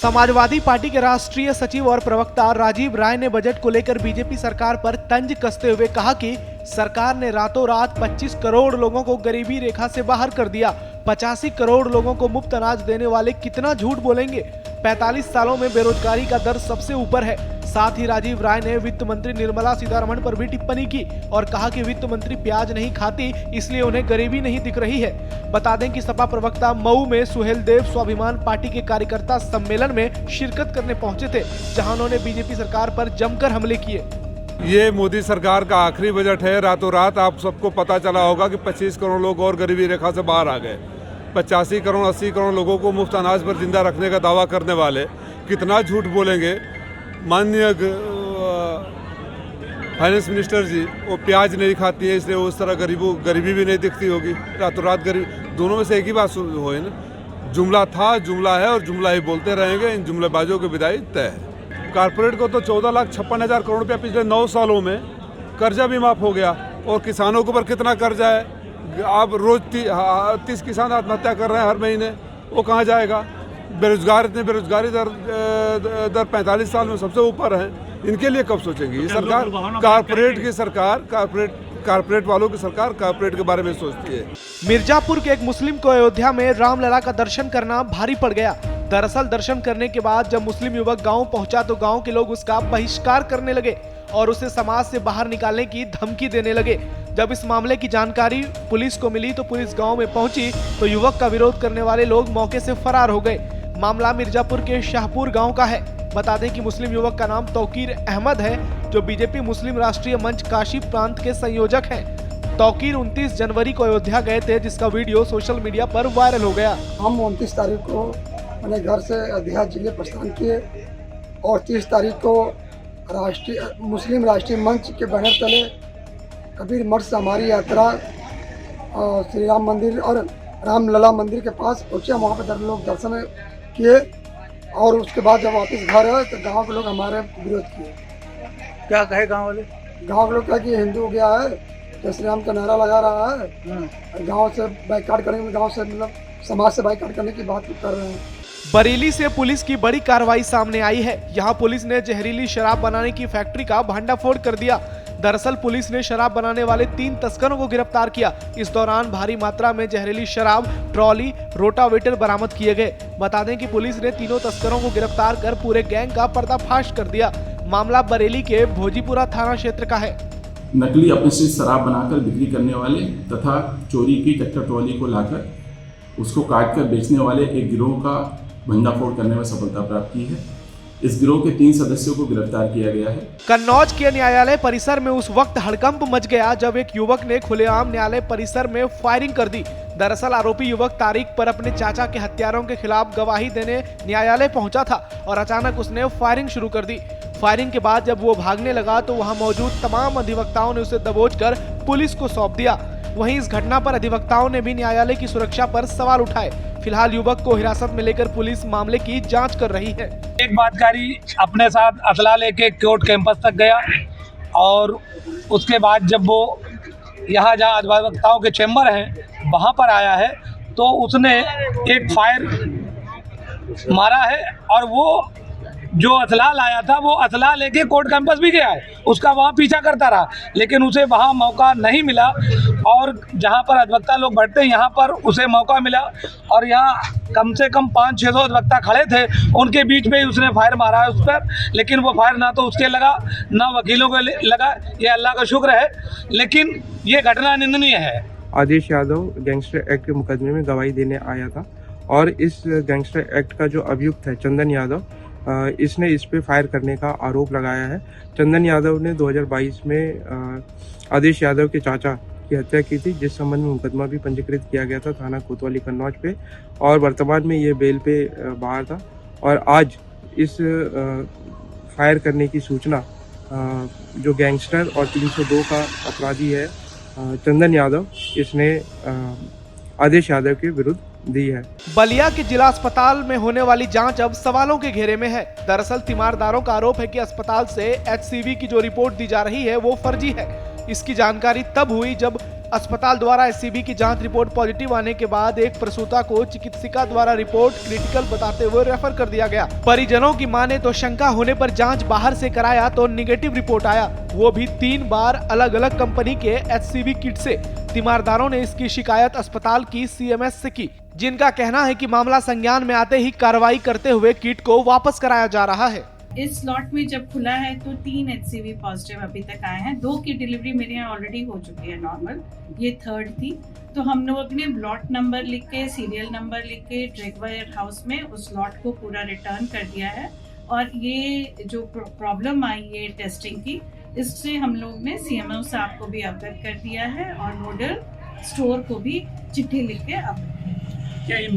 Samajwadi party के राष्ट्रीय सचिव और प्रवक्ता राजीव राय ने बजट को लेकर बीजेपी सरकार पर तंज कसते हुए कहा कि सरकार ने रातों रात 25 करोड़ लोगों को गरीबी रेखा से बाहर कर दिया। 85 करोड़ लोगों को मुफ्त अनाज देने वाले कितना झूठ बोलेंगे। 45 सालों में बेरोजगारी का दर सबसे ऊपर है। साथ ही राजीव राय ने वित्त मंत्री निर्मला सीतारमण पर भी टिप्पणी की और कहा कि वित्त मंत्री प्याज नहीं खाती, इसलिए उन्हें गरीबी नहीं दिख रही है। बता दें कि सपा प्रवक्ता मऊ में सुहेल देव स्वाभिमान पार्टी के कार्यकर्ता सम्मेलन में शिरकत करने पहुंचे थे, जहां उन्होंने बीजेपी सरकार पर जमकर हमले किए। ये मोदी सरकार का आखिरी बजट है। रातों रात आप सबको पता चला होगा कि 25 करोड़ लोग और गरीबी रेखा से बाहर आ गए। 85 करोड़ 80 करोड़ लोगों को मुफ्त अनाज पर जिंदा रखने का दावा करने वाले कितना झूठ बोलेंगे। माननीय फाइनेंस मिनिस्टर जी, वो प्याज नहीं खाती है, इसलिए उस तरह गरीबी भी नहीं दिखती होगी। रातों रात गरीब, दोनों में से एक ही बात हो ना। जुमला था, जुमला है और जुमला ही बोलते रहेंगे। इन जुमलेबाजों की विदाई तय है। कारपोरेट को तो 14,56,000 करोड़ रुपया पिछले 9 सालों में कर्जा भी माफ हो गया। और किसानों के ऊपर कितना कर्जा है। अब रोज 30 किसान आत्महत्या कर रहे हैं हर महीने, वो कहाँ जाएगा। बेरोजगारी दर 45 साल में सबसे ऊपर है। इनके लिए कब सोचेंगे ये सरकार? कारपोरेट वालों की सरकार कारपोरेट के बारे में सोचती है। मिर्जापुर के एक मुस्लिम को अयोध्या में रामलला का दर्शन करना भारी पड़ गया। दरअसल दर्शन करने के बाद जब मुस्लिम युवक गांव पहुंचा तो गांव के लोग उसका बहिष्कार करने लगे और उसे समाज से बाहर निकालने की धमकी देने लगे। जब इस मामले की जानकारी पुलिस को मिली तो पुलिस गांव में पहुंची तो युवक का विरोध करने वाले लोग मौके से फरार हो गए। मामला मिर्जापुर के शाहपुर गांव का है। बता दें कि मुस्लिम युवक का नाम तौकीर अहमद है, जो बीजेपी मुस्लिम राष्ट्रीय मंच काशी प्रांत के संयोजक हैं। तौकीर 29 जनवरी को अयोध्या गए थे, जिसका वीडियो सोशल मीडिया पर वायरल हो गया। हम 29 तारीख को अपने घर से अयोध्या जिले प्रस्थान किए और 30 तारीख को मुस्लिम राष्ट्रीय मंच के बैनर तले कबीर मठ से हमारी यात्रा श्री राम मंदिर और रामलला मंदिर के पास पहुँचे। वहाँ पर लोग दर्शन किए और उसके बाद जब वापस घर आए तो गांव के लोग हमारे विरोध किए। क्या कहे गांव वाले? गांव के लोग कहा कि हिंदू हो गया है, जय श्री राम का नारा लगा रहा है। गांव से बाइकाट करेंगे, गांव से मतलब समाज से बाइकाट करने की बात कर रहे हैं। बरेली से पुलिस की बड़ी कार्रवाई सामने आई है। यहाँ पुलिस ने जहरीली शराब बनाने की फैक्ट्री का भंडाफोड़ कर दिया। दरअसल पुलिस ने शराब बनाने वाले 3 तस्करों को गिरफ्तार किया। इस दौरान भारी मात्रा में जहरीली शराब, ट्रॉली, रोटावेटर बरामद किए गए। बता दें कि पुलिस ने तीनों तस्करों को गिरफ्तार कर पूरे गैंग का पर्दाफाश कर दिया। मामला बरेली के भोजीपुरा थाना क्षेत्र का है। नकली अपने से शराब बनाकर बिक्री करने वाले तथा चोरी की ट्रैक्टर ट्रॉली को लाकर उसको काट कर बेचने वाले एक गिरोह का भंडाफोड़ करने में सफलता प्राप्त की है। इस गिरोह के 3 सदस्यों को गिरफ्तार किया गया है। कन्नौज के न्यायालय परिसर में उस वक्त हड़कंप मच गया जब एक युवक ने खुलेआम न्यायालय परिसर में फायरिंग कर दी। दरअसल आरोपी युवक तारीख पर अपने चाचा के हत्यारों के खिलाफ गवाही देने न्यायालय पहुंचा था और अचानक उसने फायरिंग शुरू कर दी। फायरिंग के बाद जब वो भागने लगा तो वहां मौजूद तमाम अधिवक्ताओं ने उसे दबोचकर पुलिस को सौंप दिया। वहीं इस घटना पर अधिवक्ताओं ने भी न्यायालय की सुरक्षा पर सवाल उठाए। फिलहाल युवक को हिरासत में लेकर पुलिस मामले की जांच कर रही है। एक बातकारी अपने साथ असला लेके कोर्ट कैंपस तक गया और उसके बाद जब वो यहाँ जहाँ अधिवक्ताओं के चैम्बर हैं वहाँ पर आया है तो उसने एक फायर मारा है और वो जो असला लाया था वो असला लेके कोर्ट कैंपस भी गया है। उसका वहाँ पीछा करता रहा लेकिन उसे वहाँ मौका नहीं मिला और जहाँ पर अधिवक्ता लोग बैठते हैं यहाँ पर उसे मौका मिला और यहाँ कम से कम 500-600 अधिवक्ता खड़े थे, उनके बीच में ही उसने फायर मारा है उस पर। लेकिन वो फायर ना तो उसके लगा ना वकीलों को लगा, ये अल्लाह का शुक्र है, लेकिन ये घटना निंदनीय है। आदेश यादव गैंगस्टर एक्ट के मुकदमे में गवाही देने आया था और इस गैंगस्टर एक्ट का जो अभियुक्त है चंदन यादव, इसने इस पे फायर करने का आरोप लगाया है। चंदन यादव ने 2022 में आदेश यादव के चाचा की हत्या की थी, जिस संबंध में मुकदमा भी पंजीकृत किया गया था थाना कोतवाली कन्नौज पे और वर्तमान में ये बेल पे बाहर था। और आज इस फायर करने की सूचना जो गैंगस्टर और 302 का अपराधी है चंदन यादव, इसने आदेश यादव के विरुद्ध दी है। बलिया के जिला अस्पताल में होने वाली जांच अब सवालों के घेरे में है। दरअसल तीमारदारों का आरोप है कि अस्पताल से HCV की जो रिपोर्ट दी जा रही है वो फर्जी है। इसकी जानकारी तब हुई जब अस्पताल द्वारा एससीबी की जांच रिपोर्ट पॉजिटिव आने के बाद एक प्रसूता को चिकित्सिका द्वारा रिपोर्ट क्रिटिकल बताते हुए रेफर कर दिया गया। परिजनों की माने तो शंका होने पर जांच बाहर से कराया तो निगेटिव रिपोर्ट आया, वो भी 3 बार अलग अलग कंपनी के एचसीवी किट से। तीमारदारों ने इसकी शिकायत अस्पताल की सीएमएस से की, जिनका कहना है कि मामला संज्ञान में आते ही कार्रवाई करते हुए किट को वापस कराया जा रहा है। इस स्लॉट में जब खुला है तो 3 HCV पॉजिटिव अभी तक आए हैं। 2 की डिलीवरी मेरे यहाँ ऑलरेडी हो चुकी है नॉर्मल, ये 3rd थी। तो हम लोग ने ब्लॉट नंबर लिख के, सीरियल नंबर लिख के ड्रग वेयर हाउस में उस स्लॉट को पूरा रिटर्न कर दिया है। और ये जो प्रॉब्लम आई है टेस्टिंग की, इससे हम लोग ने CMO साहब को भी अवगत कर दिया है और नोडल स्टोर को भी चिट्ठी लिख के अवगत